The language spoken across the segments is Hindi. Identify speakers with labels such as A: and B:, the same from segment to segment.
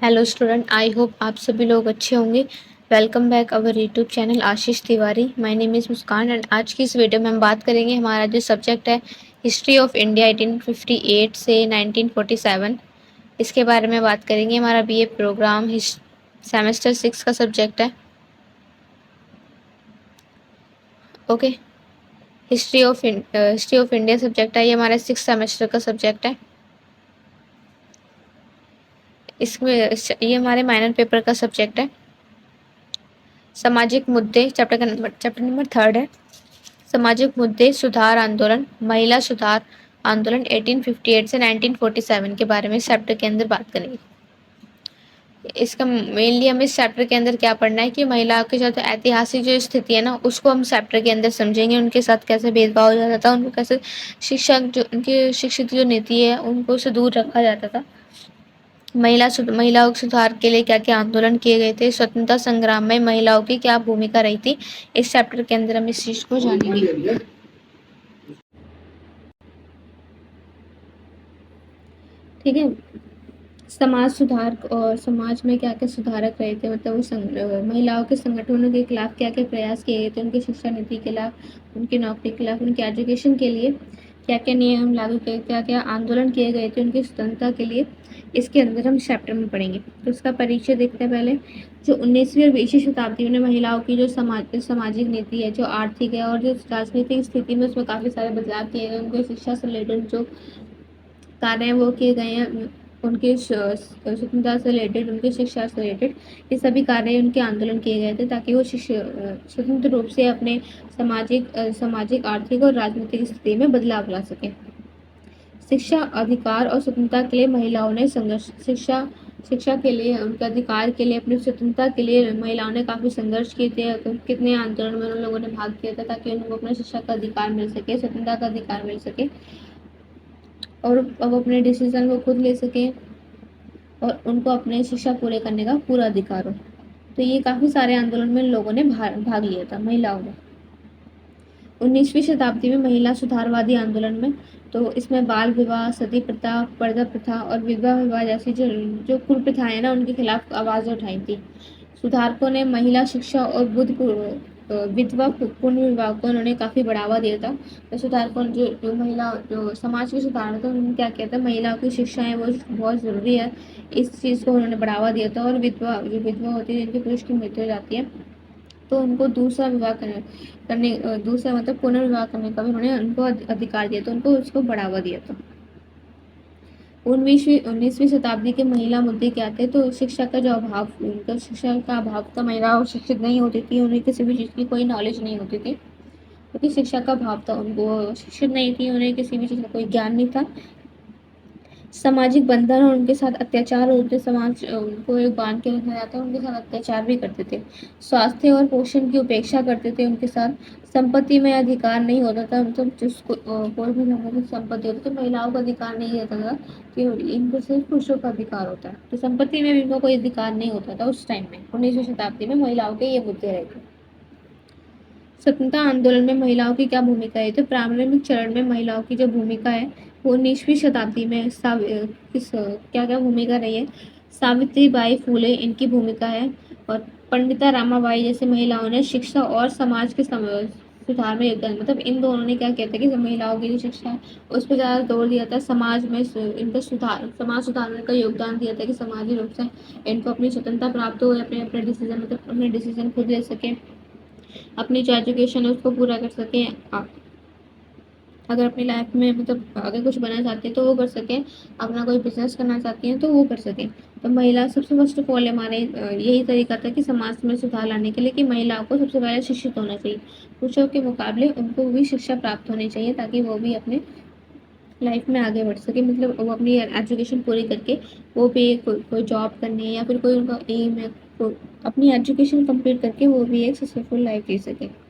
A: हेलो स्टूडेंट, आई होप आप सभी लोग अच्छे होंगे। Welcome back our YouTube channel Ashish Tiwari. My name is Muskan and आज की इस वीडियो में हम बात करेंगे हमारा जो सब्जेक्ट है हिस्ट्री ऑफ इंडिया 1858 से 1947, इसके बारे में बात करेंगे। हमारा बीए प्रोग्राम सेमेस्टर 6 का सब्जेक्ट है। Okay, history of India subject है, ये हमारा 6 सेमेस्टर का सब्जेक्ट है। इसमें ये हमारे माइनर पेपर का सब्जेक्ट है। सामाजिक मुद्दे चैप्टर नंबर 3 है। सामाजिक मुद्दे सुधार आंदोलन, महिला सुधार आंदोलन 1858 से 1947 के बारे में इस चैप्टर के अंदर बात करेंगे। इसका मेनली हमें इस चैप्टर के अंदर क्या पढ़ना है कि महिलाओं के साथ ऐतिहासिक जो स्थिति है ना, उसको हम चैप्टर के अंदर समझेंगे। उनके साथ कैसे भेदभाव हो जाता था, उनको कैसे उनकी शिक्षित जो नीति है उनको उससे दूर रखा जाता था। महिलाओं के सुधार के लिए क्या क्या आंदोलन किए गए थे, स्वतंत्रता संग्राम में महिलाओं की क्या भूमिका रही थी, इस चैप्टर के अंदर हम इस चीज को जानेंगे। ठीक है। समाज सुधार और समाज में क्या क्या सुधारक रहे थे, मतलब वो महिलाओं के संगठनों के खिलाफ क्या क्या प्रयास किए गए थे, उनकी शिक्षा नीति के खिलाफ, उनकी नौकरी के खिलाफ, उनके एजुकेशन के लिए क्या क्या नियम लागू किए, क्या क्या आंदोलन किए गए थे उनकी स्वतंत्रता के लिए, इसके अंदर हम चैप्टर में पढ़ेंगे। तो इसका परिचय देखते हैं पहले। जो 19वीं और 20वीं शताब्दी में महिलाओं की जो सामाजिक नीति है, जो आर्थिक है और जो राजनीतिक स्थिति में, उसमें काफ़ी सारे बदलाव किए गए। उनके शिक्षा से रिलेटेड जो कार्य हैं वो किए गए हैं, उनके स्वतंत्रता से रिलेटेड, उनकी शिक्षा से रिलेटेड, ये सभी कार्य उनके आंदोलन किए गए थे ताकि वो स्वतंत्र रूप से अपने सामाजिक आर्थिक और राजनीतिक स्थिति में बदलाव ला सके। शिक्षा अधिकार और स्वतंत्रता के लिए महिलाओं ने संघर्ष शिक्षा के लिए, उनके अधिकार के लिए, अपनी स्वतंत्रता के लिए महिलाओं ने काफ़ी संघर्ष किए थे। कितने आंदोलन में उन लोगों ने भाग किया था ताकि उनको अपने शिक्षा का अधिकार मिल सके, स्वतंत्रता का अधिकार मिल सके और अब अपने डिसीजन को खुद ले सकें और उनको अपने शिक्षा पूरे करने का पूरा अधिकार हो। तो ये काफ़ी सारे आंदोलन में लोगों ने भाग लिया था, महिलाओं ने। 19वीं शताब्दी में महिला सुधारवादी आंदोलन में, तो इसमें बाल विवाह, सती प्रथा, पर्दा प्रथा और विधवा विवाह जैसी जो जो कुप्रथाएं ना, उनके खिलाफ आवाज़ उठाई थी। सुधारकों ने महिला शिक्षा और विधवा पुनर्विवाह को उन्होंने काफ़ी बढ़ावा दिया था। तो सुधारकों ने जो समाज के सुधार थे, उन्होंने क्या किया था, महिलाओं की शिक्षा है वो बहुत ज़रूरी है, इस चीज़ को उन्होंने बढ़ावा दिया था। और विधवा होती है, जिनकी पुरुष की मृत्यु हो जाती है, तो उनको दूसरा मतलब पुनर्विवाह करने का भी उन्होंने उनको अधिकार दिया था, उनको उसको बढ़ावा दिया था। 19वीं शताब्दी के महिला मुद्दे क्या थे, तो शिक्षा का जो अभाव, उनका शिक्षा का अभाव था, महिलाओं शिक्षित नहीं होती थी, उन्हें किसी भी चीज़ की कोई नॉलेज नहीं होती थी क्योंकि शिक्षा का अभाव था, उनको शिक्षित नहीं थी, उन्हें किसी भी चीज़ का कोई ज्ञान नहीं था। सामाजिक बंधन और उनके साथ अत्याचार होते, समाज उनको एक बांध के रखा जाता है, उनके साथ अत्याचार भी करते थे। स्वास्थ्य और पोषण की उपेक्षा करते थे उनके साथ। संपत्ति में अधिकार नहीं होता था, मतलब जिसको कोई भी संपत्ति होती, तो महिलाओं का अधिकार नहीं रहता था कि इनको सिर्फ पुरुषों का अधिकार होता है, तो संपत्ति में भी इनको कोई अधिकार नहीं होता था उस टाइम में। 19वीं शताब्दी में महिलाओं के ये मुद्दे रहे थे। स्वतंत्रता आंदोलन में महिलाओं की क्या भूमिका है, तो प्रारंभिक चरण में महिलाओं की जो भूमिका है वो 19वीं शताब्दी में क्या क्या भूमिका रही है। सावित्री बाई फुले इनकी भूमिका है, और पंडिता रामाबाई जैसे महिलाओं ने शिक्षा और समाज के सुधार में योगदान, मतलब इन दोनों ने क्या किया था कि महिलाओं की जो शिक्षा है उस पर ज़्यादा जोर दिया था, समाज में इनका समाज सुधारने का योगदान दिया था कि समाजिक रूप से इनको अपनी स्वतंत्रता प्राप्त हो, अपने अपने डिसीजन, मतलब अपने डिसीजन खुद ले सकें, अपनी जो एजुकेशन है उसको पूरा कर सकें, अगर अपनी लाइफ में मतलब अगर कुछ बनना चाहती है तो वो कर सकें, अपना कोई बिजनेस करना चाहती हैं तो वो कर सकें। तो महिला सबसे फर्स्ट ऑफ ऑल हमारे यही तरीका था कि समाज में सुधार लाने के लिए कि महिलाओं को सबसे पहले शिक्षित होना चाहिए, पुरुषों के मुकाबले उनको भी शिक्षा प्राप्त होनी चाहिए ताकि वो भी अपने लाइफ में आगे बढ़ सके, मतलब वो अपनी एजुकेशन पूरी करके वो भी कोई जॉब करने या फिर कोई उनका एम है, तो अपनी एजुकेशन कंप्लीट करके वो भी एक सक्सेसफुल लाइफ जी सके।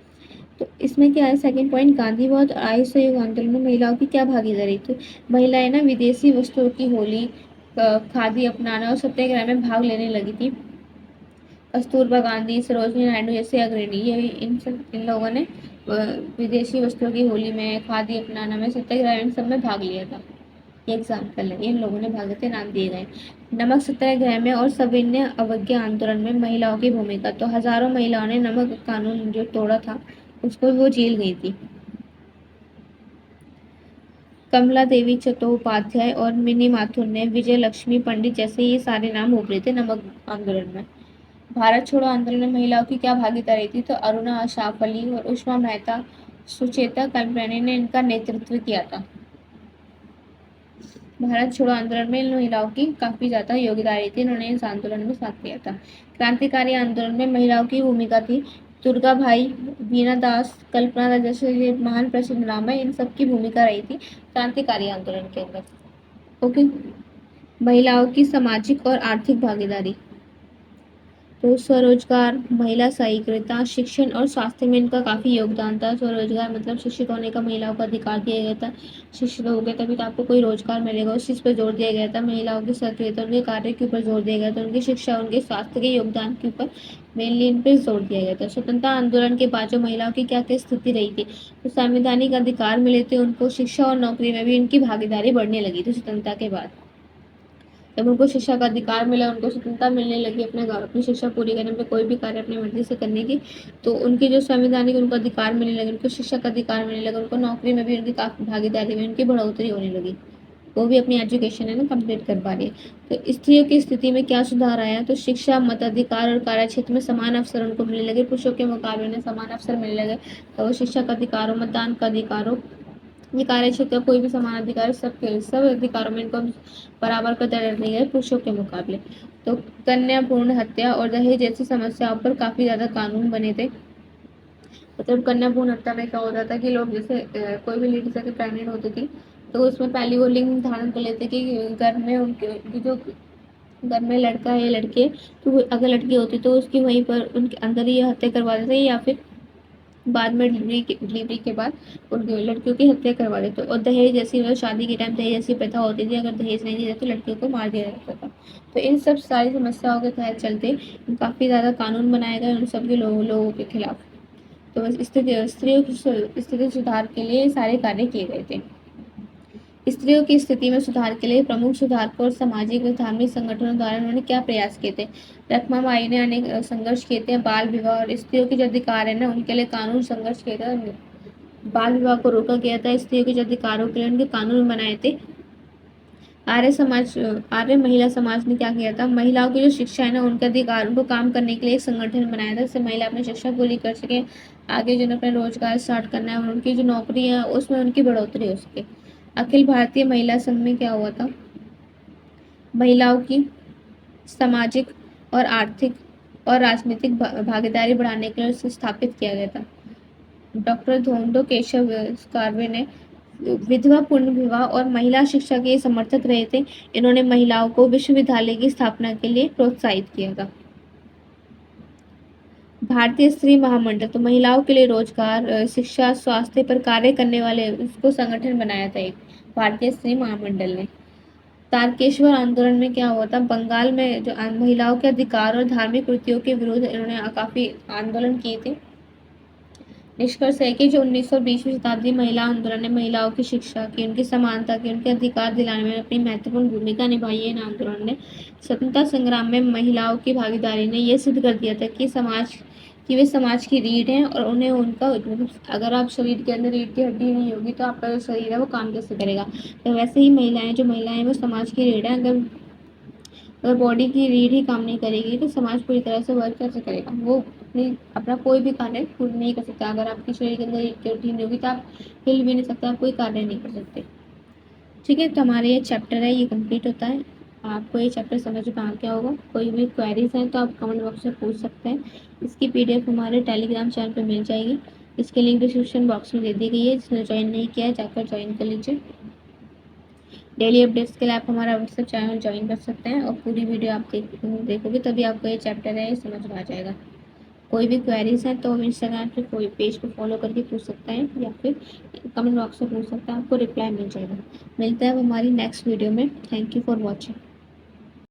A: तो इसमें क्या है, सेकंड पॉइंट, गांधीवाद और असहयोग आंदोलन में महिलाओं की क्या भागीदारी थी। महिलाएं ना विदेशी वस्तुओं की होली, खादी अपनाना और सत्याग्रह में भाग लेने लगी थी। कस्तूरबा गांधी, सरोजनी नायडू जैसे अग्रणी, ये इन लोगों ने विदेशी वस्तुओं की होली में, खादी अपनाना में, सत्याग्रह में, सब में भाग लिया था। ये एग्जाम्पल है, इन लोगों ने भारतीय नाम दिए गए। नमक सत्याग्रह में और सविनय अवज्ञा आंदोलन में महिलाओं की भूमिका, तो हजारों महिलाओं ने नमक कानून जो तोड़ा था उसको वो जेल गई थी। कमला देवी चट्टोपाध्याय और मिनी माथुर ने, विजय लक्ष्मी पंडित जैसे ये सारे नाम उभरे थे नमक आंदोलन में। भारत छोड़ो आंदोलन में महिलाओं की क्या भागीदारी थी, तो अरुणा अशफाक अली और उषमा मेहता, सुचेता कल्पनी ने इनका नेतृत्व किया था। भारत छोड़ो आंदोलन में इन महिलाओं की काफी ज्यादा योगदान थी, इन्होंने इस आंदोलन में साथ दिया था। क्रांतिकारी आंदोलन में महिलाओं की भूमिका थी, दुर्गा भाई, वीना दास, कल्पना दास जैसे ये महान प्रसिद्ध नाम है, इन सबकी भूमिका रही थी क्रांतिकारी आंदोलन के अंदर। ओके, महिलाओं की सामाजिक और आर्थिक भागीदारी, तो स्वरोजगार, महिला सहकारिता, शिक्षण और स्वास्थ्य में इनका काफी योगदान था। स्वरोजगार मतलब शिक्षित होने का महिलाओं को अधिकार दिया गया था, शिक्षित हो गए तभी तो आपको कोई रोजगार मिलेगा, उस चीज पर जोर दिया गया था। महिलाओं की सक्रियता, उनके कार्य के ऊपर जोर दिया गया था, उनकी शिक्षा, उनके स्वास्थ्य के योगदान के ऊपर मेनली इन पर जोर दिया गया था। स्वतंत्रता आंदोलन के बाद जो महिलाओं की क्या क्या स्थिति रही थी, तो संवैधानिक अधिकार मिले थे उनको, शिक्षा और नौकरी में भी इनकी भागीदारी बढ़ने लगी थी स्वतंत्रता के बाद। जब उनको शिक्षा का अधिकार मिला, उनको स्वतंत्रता मिलने लगी अपनी शिक्षा पूरी करने में, कोई भी कार्य अपनी मर्जी से करने की, तो उनकी जो संवैधानिक उनको अधिकार मिलने लगे, उनको शिक्षा का अधिकार मिलने लगा, उनको नौकरी में भी उनकी काफी भागीदारी में उनकी बढ़ोतरी होने लगी, वो भी अपनी एजुकेशन है ना कंप्लीट कर पा रही है। तो स्त्रियों की स्थिति में क्या सुधार आया, तो शिक्षा, मताधिकार और कार्य क्षेत्र में समान अवसर उनको मिलने लगे, पुरुषों के मुकाबले उन्हें समान अवसर मिलने लगे। तो शिक्षा का अधिकार हो, मतदान का अधिकार हो, ये कार्य क्षेत्र कोई भी समान अधिकार, सब अधिकारों में इनको बराबर का दर्जा दिया गया पुरुषों के मुकाबले। तो कन्या भ्रूण हत्या और दहेज जैसी समस्याओं पर काफी ज्यादा कानून बने थे। मतलब कन्या भ्रूण हत्या में क्या होता था कि लोग जैसे कोई भी लेडी जाके प्रेग्नेंट होती थी, तो उसमें पहली वो लिंग धारण कर लेते कि घर में उनके जो घर में लड़का है लड़की है, तो अगर लड़की होती तो उसकी वहीं पर उनके अंदर ही हत्या करवा देते, या फिर बाद में डिलीवरी के बाद उनके लड़कियों की हत्या करवा देते। और दहेज जैसी मतलब शादी के टाइम दहेज जैसी प्रथा होती थी, अगर दहेज नहीं दिया तो लड़कियों को मार दिया जाता था। तो इन सब सारी समस्याओं के तहत चलते काफी ज्यादा कानून बनाए गए उन सब के लोगों के खिलाफ। तो स्त्रियों की स्थिति सुधार के लिए सारे कार्य किए गए थे। स्त्रियों की स्थिति में सुधार के लिए प्रमुख सुधारकों और सामाजिक व धार्मिक संगठनों द्वारा उन्होंने क्या प्रयास किए थे, रखमा माई ने अनेक संघर्ष किए थे, बाल विवाह और स्त्रियों के जो अधिकार है ना उनके लिए कानून संघर्ष किया था, बाल विवाह को रोका गया था, स्त्रियों के जो अधिकारों के लिए उनके कानून बनाए थे। आर्य महिला समाज ने क्या किया था, महिलाओं की जो शिक्षा है ना उनके अधिकार, उनको काम करने के लिए एक संगठन बनाया था, जिससे महिला अपनी शिक्षा पूरी कर सके, आगे जो अपना रोजगार स्टार्ट करना है, उनकी जो नौकरी है उसमें उनकी बढ़ोतरी हो सके। अखिल भारतीय महिला संघ में क्या हुआ था, महिलाओं की सामाजिक और आर्थिक और राजनीतिक भागीदारी बढ़ाने के लिए उसे स्थापित किया गया था। डॉक्टर धोंडो केशव कार्वे ने विधवा पुनर्विवाह और महिला शिक्षा के समर्थक रहे थे, इन्होंने महिलाओं को विश्वविद्यालय की स्थापना के लिए प्रोत्साहित किया था। भारतीय स्त्री महामंडल, तो महिलाओं के लिए रोजगार, शिक्षा, स्वास्थ्य पर कार्य करने वाले उसको संगठन बनाया था एक भारतीय स्त्री महामंडल ने। तारकेश्वर आंदोलन में क्या हुआ था, बंगाल में जो महिलाओं के अधिकार और धार्मिक कृतियों के विरुद्ध इन्होंने काफी आंदोलन किए थे। निष्कर्ष है कि जो 1920वीं शताब्दी महिला आंदोलन ने महिलाओं की शिक्षा की, उनकी समानता की, उनके अधिकार दिलाने में अपनी महत्वपूर्ण भूमिका निभाई है। इन आंदोलन ने स्वतंत्रता संग्राम में महिलाओं की भागीदारी ने यह सिद्ध कर दिया था कि वे समाज की रीढ़ हैं, और उन्हें उनका मतलब अगर आप शरीर के अंदर रीढ़ की हड्डी नहीं होगी तो आपका जो शरीर है वो काम कैसे करेगा। तो वैसे ही महिलाएं वो समाज की रीढ़ है, अगर बॉडी की रीढ़ ही काम नहीं करेगी तो समाज पूरी तरह से वर्क कैसे करेगा, वो अपना कोई भी कार्य पूर्ण नहीं कर सकता। अगर आपके शरीर के अंदर रीढ़ नहीं होगी तो आप हिल भी नहीं सकते, आप कोई कार्य नहीं कर सकते। ठीक है, तो हमारा ये चैप्टर है ये कंप्लीट होता है। आपको ये चैप्टर समझ में आ गया होगा, कोई भी क्वेरीज हैं तो आप कमेंट बॉक्स में पूछ सकते हैं। इसकी PDF हमारे टेलीग्राम चैनल पर मिल जाएगी, इसकी लिंक डिस्क्रिप्शन बॉक्स में दे दी गई है, जिसने ज्वाइन नहीं किया है जाकर ज्वाइन कर लीजिए। डेली अपडेट्स के लिए आप हमारा व्हाट्सएप चैनल ज्वाइन कर सकते हैं, और पूरी वीडियो आप देखोगे तभी आपको ये चैप्टर है ये समझ में आ जाएगा। कोई भी क्वेरीज हैं तो इंस्टाग्राम पे कोई पेज को फॉलो करके पूछ सकते हैं, या फिर कमेंट बॉक्स में पूछ सकते हैं, आपको रिप्लाई मिल जाएगा। मिलता है हमारी नेक्स्ट वीडियो में। Thank you for watching.